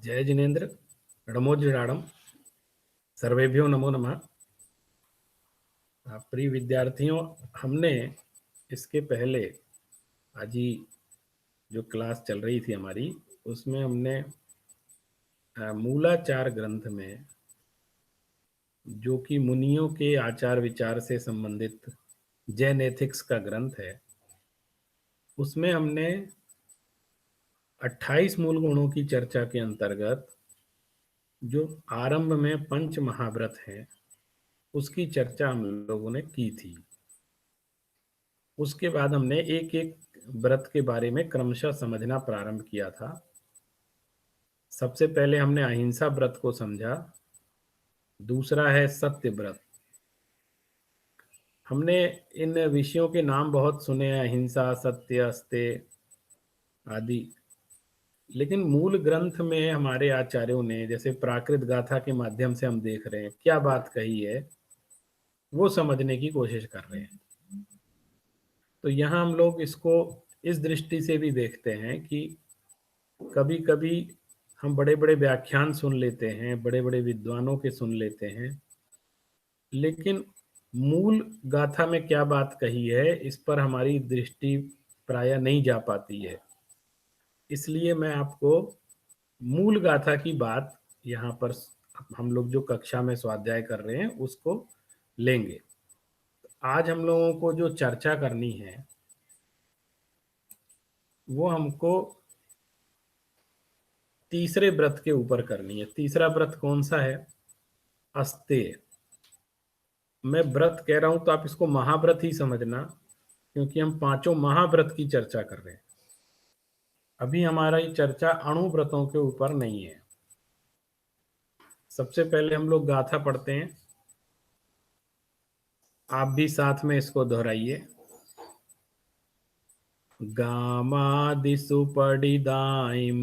जय जिनेन्द्र। नमोज्जिराडम। सर्वेभ्यो नमो नमः। प्रिय विद्यार्थियों, हमने इसके पहले आज ही जो क्लास चल रही थी हमारी, उसमें हमने मूलाचार ग्रंथ में, जो कि मुनियों के आचार विचार से संबंधित जैन एथिक्स का ग्रंथ है, उसमें हमने 28 मूल गुणों की चर्चा के अंतर्गत जो आरंभ में पंच महाव्रत है उसकी चर्चा हम लोगों ने की थी। उसके बाद हमने एक एक व्रत के बारे में क्रमशः समझना प्रारंभ किया था। सबसे पहले हमने अहिंसा व्रत को समझा, दूसरा है सत्य व्रत। हमने इन विषयों के नाम बहुत सुने हैं, अहिंसा, सत्य, अस्तेय आदि, लेकिन मूल ग्रंथ में हमारे आचार्यों ने, जैसे प्राकृत गाथा के माध्यम से हम देख रहे हैं क्या बात कही है, वो समझने की कोशिश कर रहे हैं। तो यहाँ हम लोग इसको इस दृष्टि से भी देखते हैं कि कभी कभी हम बड़े बड़े व्याख्यान सुन लेते हैं, बड़े बड़े विद्वानों के सुन लेते हैं, लेकिन मूल गाथा में क्या बात कही है इस पर हमारी दृष्टि प्रायः नहीं जा पाती है। इसलिए मैं आपको मूल गाथा की बात यहाँ पर, हम लोग जो कक्षा में स्वाध्याय कर रहे हैं उसको लेंगे। आज हम लोगों को जो चर्चा करनी है वो हमको तीसरे व्रत के ऊपर करनी है। तीसरा व्रत कौन सा है? अस्तेय। मैं व्रत कह रहा हूं तो आप इसको महाव्रत ही समझना, क्योंकि हम पांचों महाव्रत की चर्चा कर रहे हैं। अभी हमारा ये चर्चा अणु व्रतों के ऊपर नहीं है। सबसे पहले हम लोग गाथा पढ़ते हैं, आप भी साथ में इसको दोहराइए। गामादिषु पडिदाइम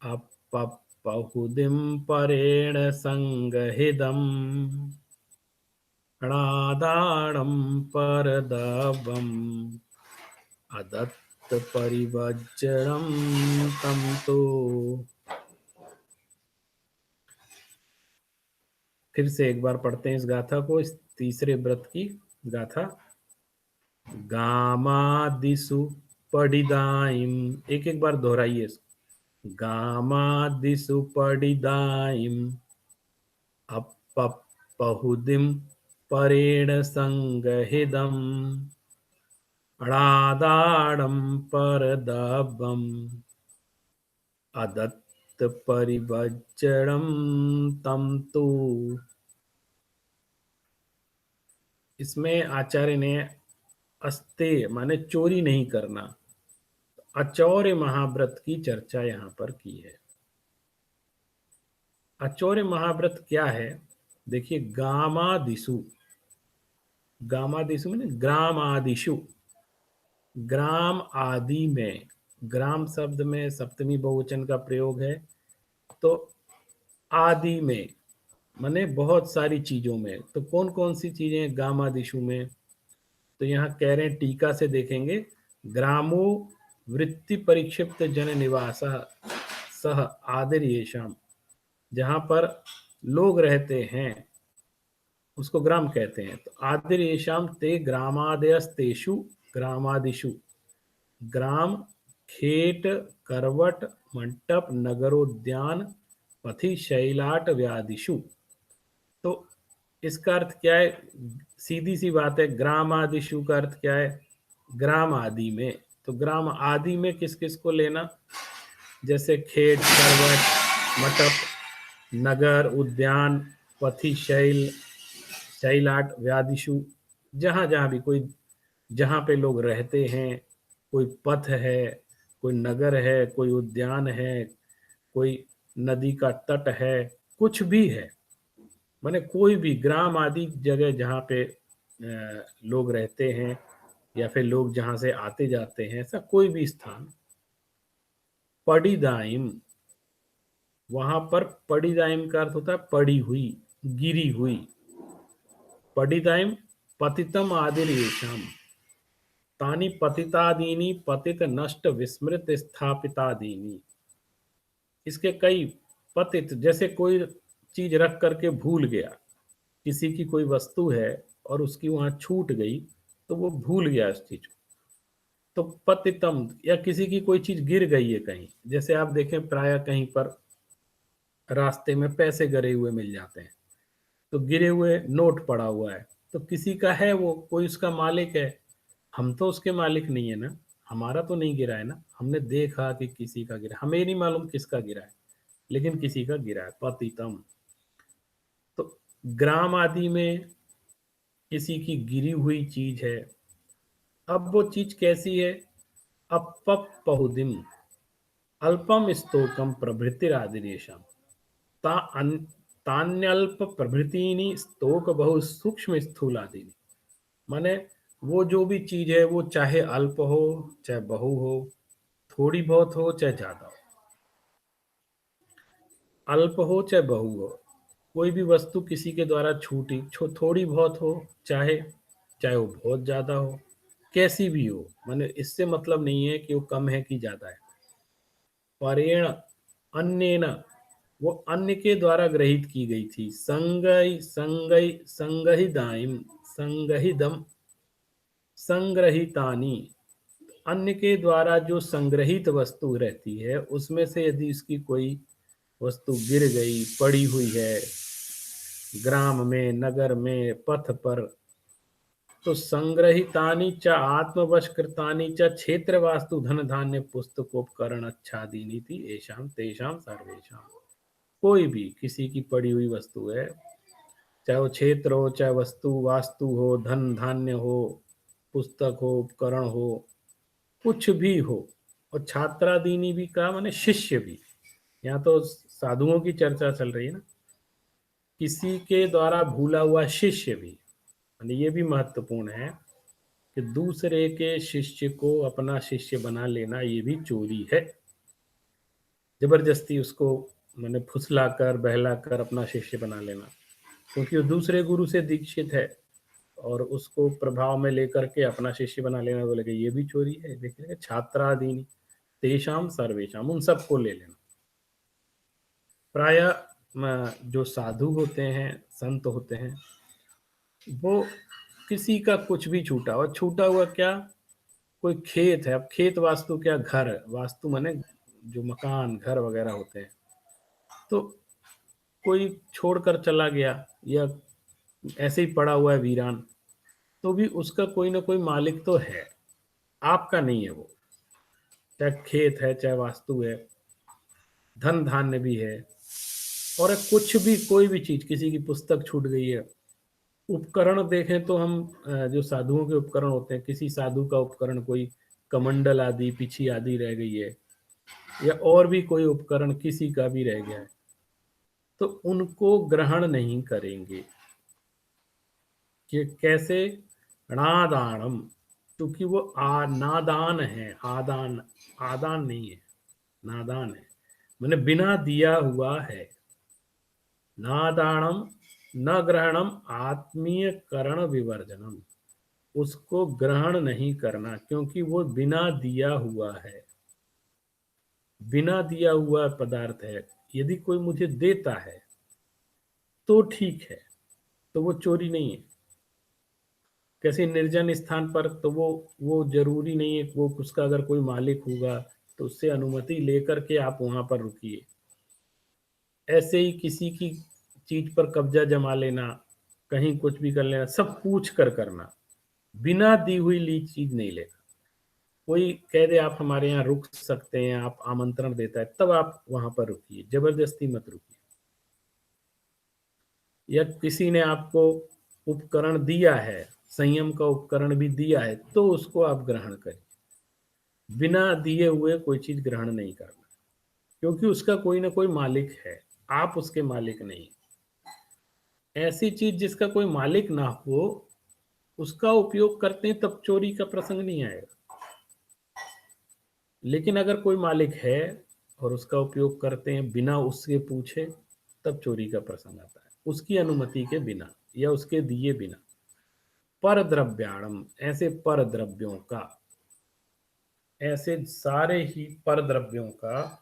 अपहुदिम परेण संगहिदम अणादाणम परदवम अदत्त परिवज्रम तम तो। फिर से एक बार पढ़ते हैं इस गाथा को, इस तीसरे व्रत की गाथा। गामादिषु पडिदाइम, एक एक बार दोहराइए इसको। गामादिषु पडिदाइम अपहुदिम परेण संगहिदम अणादाड़म परदवम अदत्त परिवज्रम तम तो। इसमें आचार्य ने अस्तेय माने चोरी नहीं करना, अचौर्य महाव्रत की चर्चा यहाँ पर की है। अचौर्य महाव्रत क्या है? देखिए, गामादिषु, गामादिषु माने ग्राम आदिषु, ग्राम आदि में, ग्राम शब्द में सप्तमी बहुवचन का प्रयोग है, तो आदि में माने बहुत सारी चीजों में। तो कौन कौन सी चीजें गामादिषु में? तो यहाँ कह रहे हैं, टीका से देखेंगे, ग्रामो वृत्ति परिक्षिप्त जन निवास सह आदिर येषाम, जहाँ पर लोग रहते हैं उसको ग्राम कहते हैं। तो आदिर येषाम ते ग्रामादयस्तेषु ग्रामादिषु, ग्राम खेत करवट मंटप नगरोद्यान पथि शैलाट व्यादिषु। तो इसका अर्थ क्या है? सीधी सी बात है, ग्राम आदिशु का अर्थ क्या है? ग्राम आदि में। तो ग्राम आदि में किस किस को लेना? जैसे खेत, पर्वत, मटप, नगर, उद्यान, पथि, शैल, शैलाट, व्यादिशु, जहाँ जहाँ भी कोई, जहाँ पे लोग रहते हैं, कोई पथ है, कोई नगर है, कोई उद्यान है, कोई नदी का तट है, कुछ भी है, माने कोई भी ग्राम आदि जगह जहाँ पे लोग रहते हैं या फिर लोग जहाँ से आते जाते हैं, ऐसा कोई भी स्थान। पडिदाइम, वहां पर पडिदाइम का अर्थ होता है पड़ी हुई, गिरी हुई। पडिदाइम पतितम आदिर येषाम, तानी पतितादीनी पतित नष्ट विस्मृत स्थापितादीनी। इसके कई पतित, जैसे कोई चीज रख करके भूल गया, किसी की कोई वस्तु है और उसकी वहां छूट गई, तो वो भूल गया उस चीज को, तो पतितम, या किसी की कोई चीज गिर गई है कहीं, जैसे आप देखें प्राय कहीं पर रास्ते में पैसे गिरे हुए मिल जाते हैं, तो गिरे हुए नोट पड़ा हुआ है, तो किसी का है, वो कोई उसका मालिक है, हम तो उसके मालिक नहीं है ना, हमारा तो नहीं गिरा है ना, हमने देखा कि किसी का गिरा, हमें नहीं मालूम किसका गिरा है, लेकिन किसी का गिरा है, पतितम। तो ग्राम आदि में किसी की गिरी हुई चीज है। अब वो चीज कैसी है? अपपहुदिम अल्पम स्तोकम प्रभृतिरादिरेशम ता तान्यल्प प्रभृतिनी स्तोक बहु सूक्ष्म स्थूलादीनि। माने वो जो भी चीज है, वो चाहे अल्प हो चाहे बहु हो, थोड़ी बहुत हो चाहे ज्यादा हो, अल्प हो चाहे बहु हो, कोई भी वस्तु किसी के द्वारा छूटी, थोड़ी बहुत हो, चाहे चाहे वो बहुत ज्यादा हो, कैसी भी हो, माने इससे मतलब नहीं है कि वो कम है कि ज्यादा है। परेण अन्येन, वो अन्य के द्वारा ग्रहित की गई थी, संगय संगय संगहिदाइम संगहिदम संग्रहितानी, अन्य के द्वारा जो संग्रहित वस्तु रहती है, उसमें से यदि उसकी कोई वस्तु गिर गई, पड़ी हुई है ग्राम में, नगर में, पथ पर, तो संग्रहितानि च आत्मवशकृतानि च क्षेत्र वास्तु धन धान्य पुस्तकोपकरण अच्छादीनि थी एशाम तेषाम सर्वेशाम। कोई भी किसी की पड़ी हुई वस्तु है, चाहे वो क्षेत्र हो, चाहे वस्तु वास्तु हो, धन धान्य हो, पुस्तक हो, उपकरण हो, कुछ भी हो, और छात्रादीनी भी कहा, माने शिष्य भी, यहाँ तो साधुओं की चर्चा चल रही है ना, किसी के द्वारा भूला हुआ शिष्य भी, माने ये भी महत्वपूर्ण है कि दूसरे के शिष्य को अपना शिष्य बना लेना, ये भी चोरी है। जबरदस्ती उसको मैंने फुसला कर बहला कर अपना शिष्य बना लेना, क्योंकि वो दूसरे गुरु से दीक्षित है, और उसको प्रभाव में लेकर के अपना शिष्य बना लेना, बोले कि ये भी चोरी है। देखिए छात्रादीनी तेषाम सर्वेशम, उन सबको ले लेना। प्राय जो साधु होते हैं, संत होते हैं, वो किसी का कुछ भी छूटा हुआ, छूटा हुआ क्या, कोई खेत है, अब खेत वास्तु क्या, घर वास्तु माने जो मकान घर वगैरह होते हैं, तो कोई छोड़कर चला गया, या ऐसे ही पड़ा हुआ है वीरान, तो भी उसका कोई ना कोई मालिक तो है, आपका नहीं है वो, चाहे खेत है चाहे वास्तु है, धन धान्य भी है, और कुछ भी, कोई भी चीज, किसी की पुस्तक छूट गई है, उपकरण देखें तो हम जो साधुओं के उपकरण होते हैं, किसी साधु का उपकरण, कोई कमंडल आदि पिछी आदि रह गई है, या और भी कोई उपकरण किसी का भी रह गया है, तो उनको ग्रहण नहीं करेंगे। कि कैसे? नादानम, क्योंकि वो नादान है, आदान, आदान नहीं है, नादान है, मैंने बिना दिया हुआ है। नादानम न ग्रहणम आत्मीय करण विवर्जनम, उसको ग्रहण नहीं करना, क्योंकि वो बिना दिया हुआ है, बिना दिया हुआ पदार्थ है। यदि कोई मुझे देता है तो ठीक है, तो वो चोरी नहीं है। कैसे निर्जन स्थान पर, तो वो जरूरी नहीं है, वो उसका अगर कोई मालिक होगा तो उससे अनुमति लेकर के आप वहां पर रुकिए। ऐसे ही किसी की चीज पर कब्जा जमा लेना, कहीं कुछ भी कर लेना, सब पूछ कर करना, बिना दी हुई ली चीज नहीं लेना। कोई कह दे आप हमारे यहाँ रुक सकते हैं, आप आमंत्रण देता है, तब आप वहां पर रुकिए, जबरदस्ती मत रुकिए। या किसी ने आपको उपकरण दिया है, संयम का उपकरण भी दिया है, तो उसको आप ग्रहण करें। बिना दिए हुए कोई चीज ग्रहण नहीं करना, क्योंकि उसका कोई ना कोई मालिक है, आप उसके मालिक नहीं। ऐसी चीज जिसका कोई मालिक ना हो, उसका उपयोग करते हैं तब चोरी का प्रसंग नहीं आएगा। लेकिन अगर कोई मालिक है और उसका उपयोग करते हैं बिना उससे पूछे, तब चोरी का प्रसंग आता है, उसकी अनुमति के बिना या उसके दिए बिना। पर द्रव्याणम, ऐसे पर द्रव्यों का, ऐसे सारे ही पर द्रव्यों का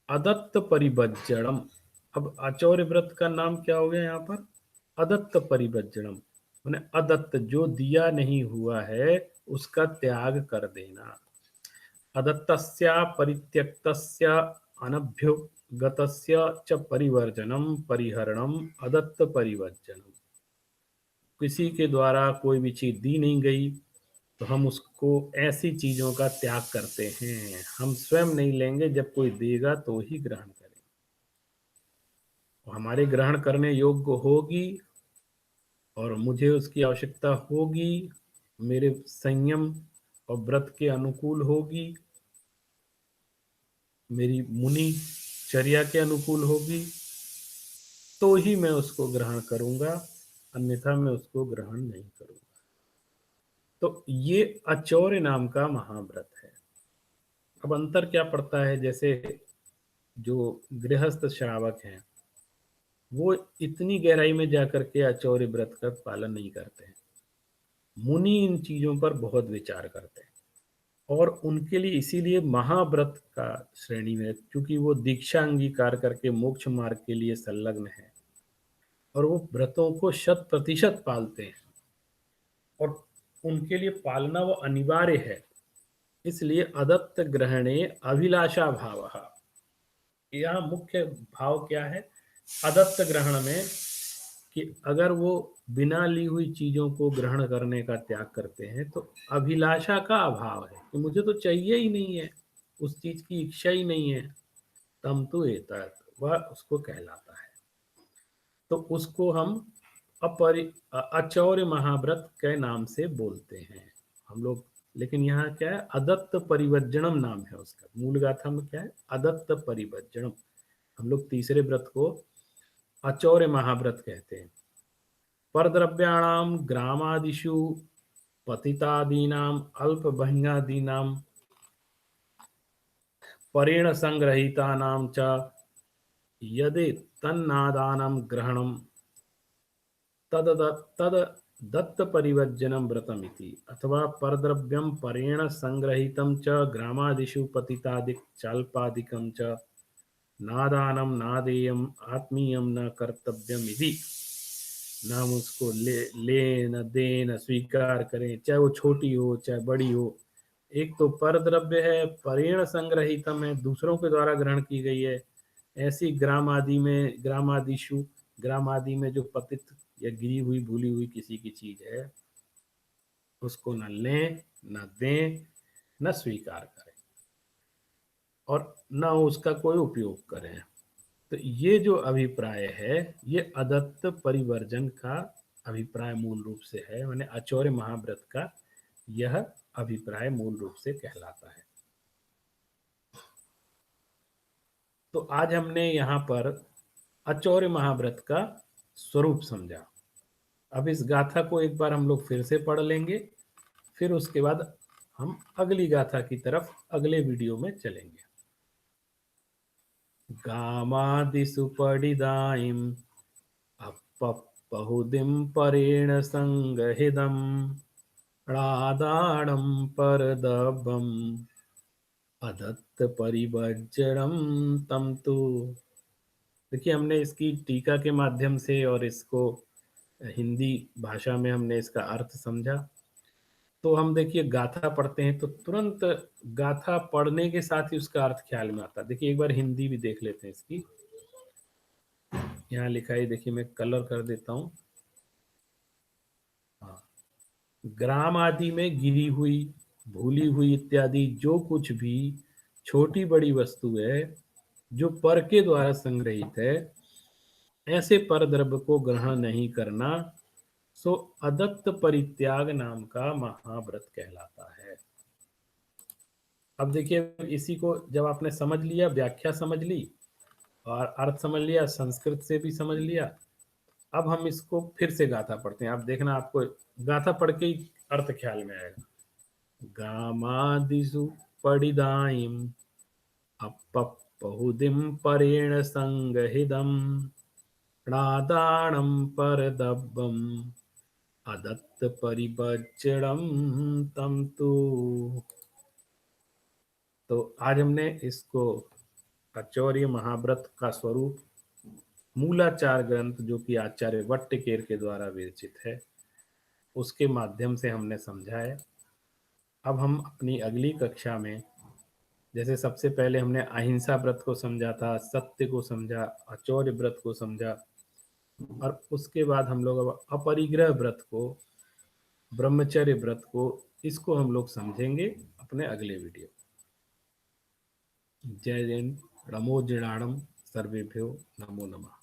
अदत्त परिभज्जनम। अब आचौर्य व्रत का नाम क्या हो गया यहाँ पर? अदत्त परिभज्जनम, मैंने अदत्त जो दिया नहीं हुआ है उसका त्याग कर देना। अदत्तस्य परित्यक्तस्य अनभ्युगतस्य च परिवर्जनम परिहरणम अदत्त परिवर्जनम। किसी के द्वारा कोई भी चीज दी नहीं गई तो हम उसको ऐसी चीजों का त्याग करते हैं। हम स्वयं नहीं लेंगे, जब कोई देगा तो ही ग्रहण करें। हमारे ग्रहण करने योग्य होगी और मुझे उसकी आवश्यकता होगी, मेरे संयम और व्रत के अनुकूल होगी, मेरी मुनि चर्या के अनुकूल होगी, तो ही मैं उसको ग्रहण करूंगा, अन्यथा मैं उसको ग्रहण नहीं करूंगा। तो ये अचौर्य नाम का महाव्रत है। अब अंतर क्या पड़ता है? जैसे जो गृहस्थ श्रावक हैं वो इतनी गहराई में जाकर के अचौर्य व्रत का पालन नहीं करते हैं। मुनि इन चीजों पर बहुत विचार करते हैं और उनके लिए इसीलिए महाव्रत का श्रेणी में, क्योंकि वो दीक्षा अंगीकार करके मोक्ष मार्ग के लिए संलग्न है और वो व्रतों को 100% पालते हैं और उनके लिए पालना वो अनिवार्य है। इसलिए अदत्त ग्रहणे अभिलाषा भाव, यहाँ मुख्य भाव क्या है अदत्त ग्रहण में? कि अगर वो बिना ली हुई चीजों को ग्रहण करने का त्याग करते हैं तो अभिलाषा का अभाव है, कि मुझे तो चाहिए ही नहीं है, उस चीज की इच्छा ही नहीं है, तम तो एतत्, वह उसको कहलाता है। तो उसको हम अचौर्य महाव्रत के नाम से बोलते हैं हम लोग। लेकिन यहाँ क्या है? अदत्त परिवज्जनम नाम है उसका। मूल गाथा में क्या है? अदत्त परिवज्जनम। हम लोग तीसरे व्रत को अचौर्य महाव्रत कहते हैं। परद्रव्याणाम ग्रामादिषु पतितादीनाम अल्पभंगादीनाम परेण संग्रहीतानाम च यदि तन्नादानं ग्रहणम तद तद दत्त परिवज्जनम व्रतमिति, अथवा परद्रव्यम परेण संग्रहीतं च ग्रामादिषु पतितादिक चाल्पादिकं च नादानं नादेयम आत्मीयम न कर्तव्यम इति। ना हम उसको ले न दे न स्वीकार करें, चाहे वो छोटी हो चाहे बड़ी हो। एक तो परद्रव्य है, परेण संग्रहितम है, दूसरों के द्वारा ग्रहण की गई है। ऐसी ग्राम आदि में, ग्रामादिशु, ग्राम आदि में जो पतित या गिरी हुई भूली हुई किसी की चीज है उसको न लें न दें न स्वीकार करें और न उसका कोई उपयोग करें। तो ये जो अभिप्राय है ये अदत्त परिवर्जन का अभिप्राय मूल रूप से है, माने अचौर्य महाव्रत का यह अभिप्राय मूल रूप से कहलाता है। तो आज हमने यहाँ पर अचौर्य महाव्रत का स्वरूप समझा। अब इस गाथा को एक बार हम लोग फिर से पढ़ लेंगे, फिर उसके बाद हम अगली गाथा की तरफ अगले वीडियो में चलेंगे। गामादिषु पडिदाइम अपहुदिम परेण संगहिदम रादाणम परदबम अदत्त परिभज्जनम तम तो। देखिए हमने इसकी टीका के माध्यम से और इसको हिंदी भाषा में हमने इसका अर्थ समझा। तो हम देखिए गाथा पढ़ते हैं तो तुरंत गाथा पढ़ने के साथ ही उसका अर्थ ख्याल में आता है। देखिए एक बार हिंदी भी देख लेते हैं इसकी। यहाँ लिखा है, देखिए मैं कलर कर देता हूँ। हाँ, ग्राम आदि में गिरी हुई, भूली हुई इत्यादि जो कुछ भी छोटी बड़ी वस्तु है जो पर के द्वारा संग्रहित है, ऐसे पर द्रव्य को ग्रहण नहीं करना सो अदत्त परित्याग नाम का महाव्रत कहलाता है। अब देखिए इसी को जब आपने समझ लिया, व्याख्या समझ ली और अर्थ समझ लिया, संस्कृत से भी समझ लिया, अब हम इसको फिर से गाथा पढ़ते हैं। आप देखना आपको गाथा पढ़ के ही अर्थ ख्याल में आएगा। गामादिषु पडिदाइम अपहुदिम परेण संगहिदम नादाणम परदब्बम अदत्त परिभज्जनम तम तो। आज हमने इसको आचौर्य महाव्रत का स्वरूप, मूलाचार ग्रंथ जो कि आचार्य वट्टकेर के द्वारा विरचित है, उसके माध्यम से हमने समझा है। अब हम अपनी अगली कक्षा में, जैसे सबसे पहले हमने अहिंसा व्रत को समझा था, सत्य को समझा, आचौर्य व्रत को समझा, और उसके बाद हम लोग अब अपरिग्रह व्रत को, ब्रह्मचर्य व्रत को, इसको हम लोग समझेंगे अपने अगले वीडियो। जय जैन, नमो जिणाणम, सर्वेभ्यो नमो नमः।